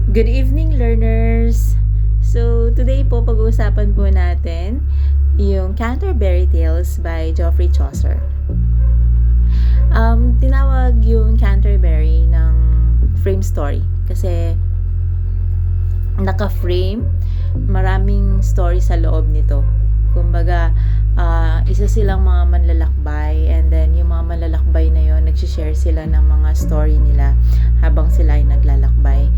Good evening, learners! So, today po pag-uusapan po natin yung Canterbury Tales by Geoffrey Chaucer. Tinawag yung Canterbury ng frame story kasi naka-frame, maraming story sa loob nito. Kumbaga, isa silang mga manlalakbay, and then yung mga manlalakbay na yon nagsishare sila ng mga story nila habang sila ay naglalakbay.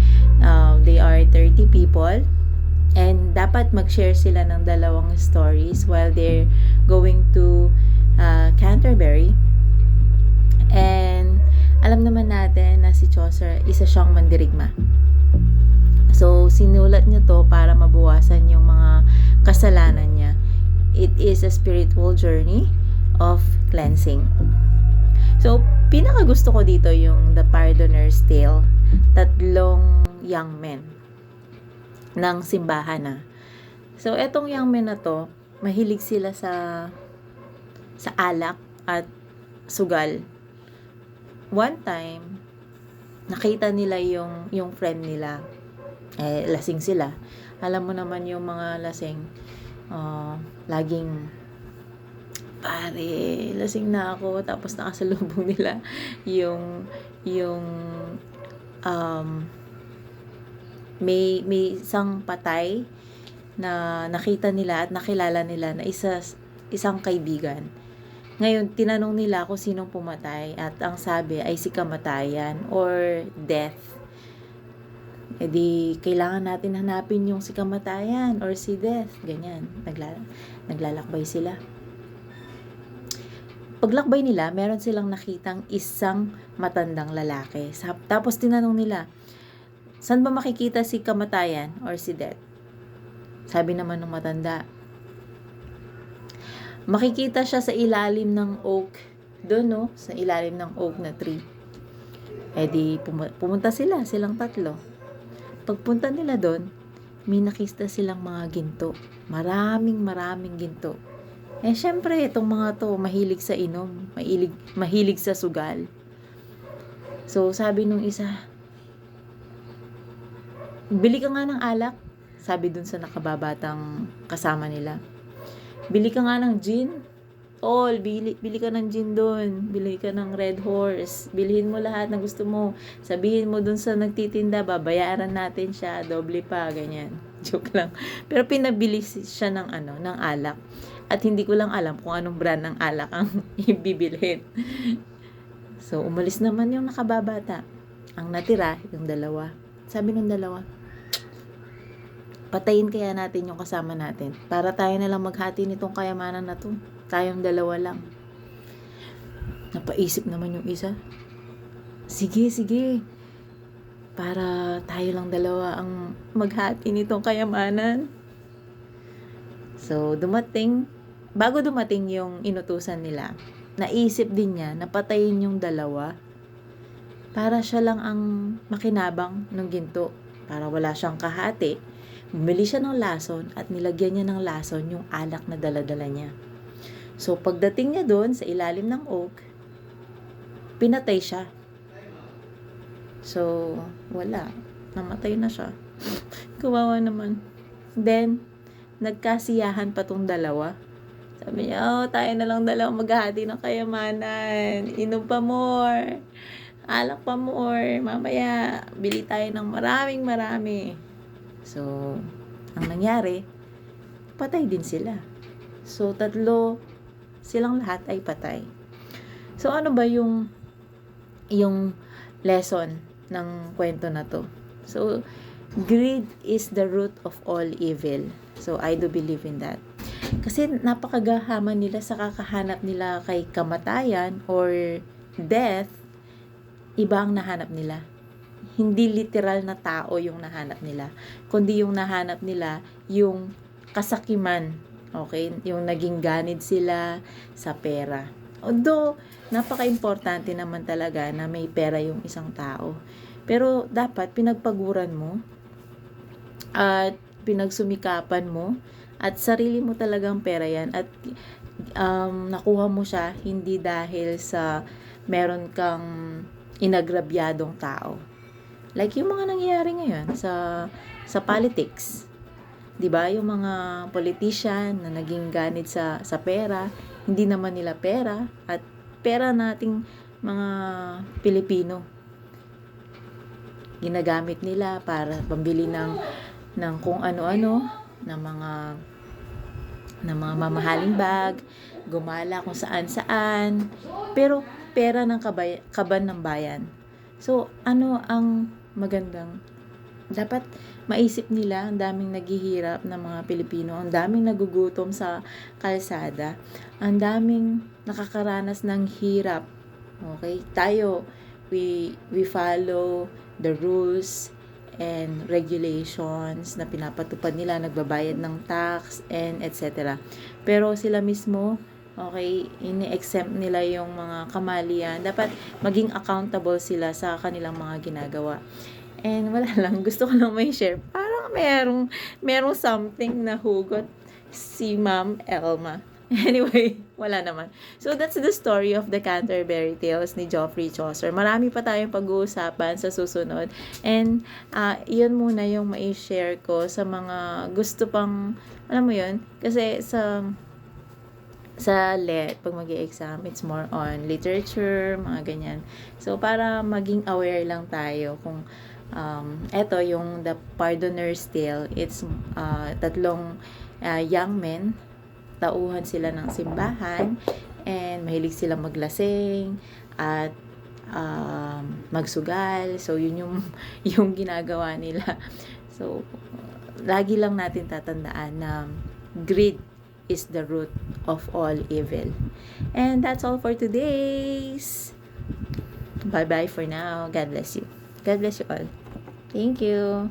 They are 30 people, and dapat mag-share sila ng dalawang stories while they're going to Canterbury. And alam naman natin na si Chaucer, isa siyang mandirigma. So, sinulat niya to para mabawasan yung mga kasalanan niya. It is a spiritual journey of cleansing. So, pinakagusto ko dito yung The Pardoner's Tale. Tatlong young men ng simbahan na. So, etong young men na to, mahilig sila sa alak at sugal. One time, nakita nila yung friend nila. Lasing sila. Alam mo naman yung mga lasing, laging, pare, lasing na ako, tapos nakasalubong nila yung may isang patay na nakita nila at nakilala nila na isang kaibigan. Ngayon, tinanong nila kung sinong pumatay, at ang sabi ay si kamatayan or death. Di kailangan natin hanapin yung si kamatayan or si death. Ganyan. Naglalakbay sila. Paglakbay nila, meron silang nakitang isang matandang lalaki. Tapos tinanong nila, saan ba makikita si kamatayan or si death? Sabi naman ng matanda, makikita siya sa ilalim ng oak. Doon, no? Sa ilalim ng oak na tree. Di pumunta silang tatlo. Pagpunta nila doon, may nakita silang mga ginto. Maraming ginto. Syempre, itong mga to, mahilig sa inom. Mahilig sa sugal. So, sabi nung isa, bili ka nga ng alak. Sabi dun sa nakababatang kasama nila. Bili ka nga ng gin. Bili ka ng gin doon. Bili ka ng Red Horse. Bilhin mo lahat na gusto mo. Sabihin mo doon sa nagtitinda, babayaran natin siya, doble pa, ganyan. Joke lang. Pero pinabili siya ng alak. At hindi ko lang alam kung anong brand ng alak ang ibibilhin. So, umalis naman yung nakababata. Ang natira, yung dalawa. Sabi ng dalawa, patayin kaya natin yung kasama natin para tayo na lang maghati nitong kayamanan na to. Tayong dalawa lang. Napaisip naman yung isa. Sige. Para tayo lang dalawa ang maghati nitong kayamanan. So, bago dumating yung inutusan nila, naisip din niya na patayin yung dalawa para siya lang ang makinabang ng ginto. Para wala siyang kahati. Bumili siya ng lason at nilagyan niya ng lason yung alak na daladala niya. So, pagdating niya doon sa ilalim ng oak, pinatay siya. So, wala. Namatay na siya. Kawawa naman. Then, nagkasiyahan pa tong dalawa. Sabi niya, tayo na lang dalawa maghahati ng kayamanan. Inom pa more. Alak pa more. Mamaya, bili tayo ng marami. So, ang nangyari, patay din sila. So, tatlo silang lahat ay patay. So, ano ba yung lesson ng kwento na to? So, greed is the root of all evil. So, I do believe in that. Kasi napakagahaman nila sa kakahanap nila kay kamatayan or death, iba ang nahanap nila. Hindi literal na tao yung nahanap nila, kundi yung nahanap nila yung kasakiman. Okay? Yung naging ganid sila sa pera. Although, napaka-importante naman talaga na may pera yung isang tao. Pero, dapat pinagpaguran mo at pinagsumikapan mo at sarili mo talagang pera yan at nakuha mo siya hindi dahil sa meron kang inagrabyadong tao. Like yung mga nangyayari ngayon sa politics. 'Di ba? Yung mga politician na naging ganid sa pera, hindi naman nila pera at pera nating mga Pilipino. Ginagamit nila para pambili ng kung ano-ano, ng mga mamahaling bag, gumala kung saan-saan, pero pera ng kaban ng bayan. So, ano ang magandang dapat maisip nila? Ang daming naghihirap na mga Pilipino, ang daming nagugutom sa kalsada, ang daming nakakaranas ng hirap. Okay? Tayo, we follow the rules and regulations na pinapatupad nila, nagbabayad ng tax and etc. Pero sila mismo, okay, ini-exempt nila yung mga kamalian. Dapat maging accountable sila sa kanilang mga ginagawa. And wala lang, gusto ko lang may share. Parang merong something na hugot si Ma'am Elma. Anyway, wala naman. So, that's the story of the Canterbury Tales ni Geoffrey Chaucer. Marami pa tayong pag-uusapan sa susunod. And, yun muna yung mai-share ko sa mga gusto pang, alam mo yun, kasi sa LET, pag mag-i-exam, it's more on literature, mga ganyan. So, para maging aware lang tayo kung eto yung The Pardoner's Tale. It's tatlong young men, tauhan sila ng simbahan, and mahilig sila maglasing at magsugal. So, yun yung ginagawa nila. So, lagi lang natin tatandaan na greed is the root of all evil. And that's all for today's. Bye-bye for now. God bless you. God bless you all. Thank you.